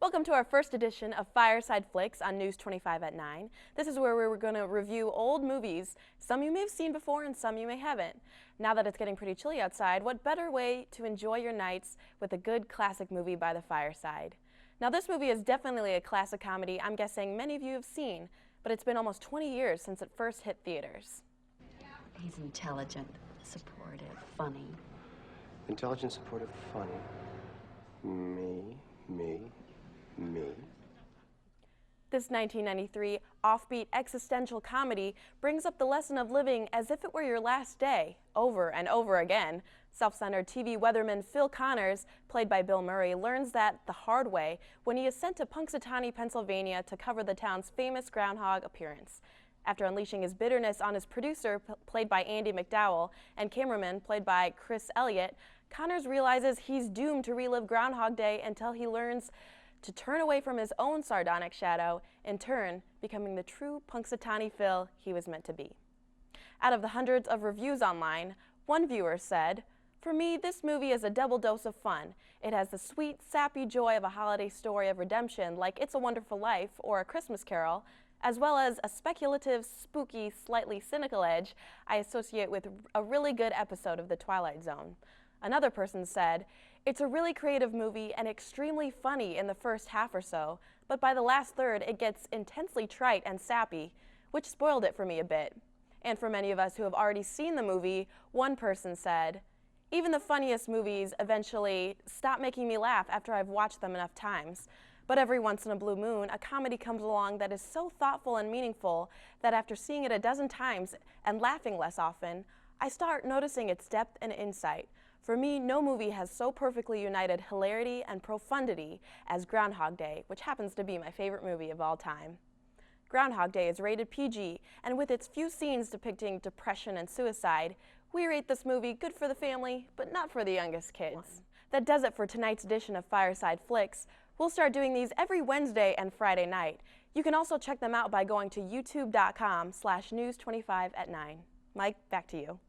Welcome to our first edition of Fireside Flicks on News 25 at 9. This is where we're going to review old movies, some you may have seen before and some you may haven't. Now that it's getting pretty chilly outside, what better way to enjoy your nights with a good classic movie by the fireside? Now this movie is definitely a classic comedy I'm guessing many of you have seen, but it's been almost 20 years since it first hit theaters. He's intelligent, supportive, funny. Intelligent, supportive, funny. Me. This 1993 offbeat existential comedy brings up the lesson of living as if it were your last day, over and over again. Self-centered TV weatherman Phil Connors, played by Bill Murray, learns that the hard way when he is sent to Punxsutawney, Pennsylvania to cover the town's famous Groundhog appearance. After unleashing his bitterness on his producer, played by Andy McDowell, and cameraman, played by Chris Elliott, Connors realizes he's doomed to relive Groundhog Day until he learns to turn away from his own sardonic shadow, in turn becoming the true Punxsutawney Phil he was meant to be. Out of the hundreds of reviews online, one viewer said, "For me, this movie is a double dose of fun. It has the sweet, sappy joy of a holiday story of redemption like It's a Wonderful Life or A Christmas Carol, as well as a speculative, spooky, slightly cynical edge I associate with a really good episode of The Twilight Zone." Another person said, "It's a really creative movie and extremely funny in the first half or so, but by the last third it gets intensely trite and sappy, which spoiled it for me a bit." And for many of us who have already seen the movie, one person said, "Even the funniest movies eventually stop making me laugh after I've watched them enough times. But every once in a blue moon, a comedy comes along that is so thoughtful and meaningful that after seeing it a dozen times and laughing less often, I start noticing its depth and insight. For me, no movie has so perfectly united hilarity and profundity as Groundhog Day, which happens to be my favorite movie of all time." Groundhog Day is rated PG, and with its few scenes depicting depression and suicide, we rate this movie good for the family, but not for the youngest kids. That does it for tonight's edition of Fireside Flicks. We'll start doing these every Wednesday and Friday night. You can also check them out by going to youtube.com/news25 at 9. Mike, back to you.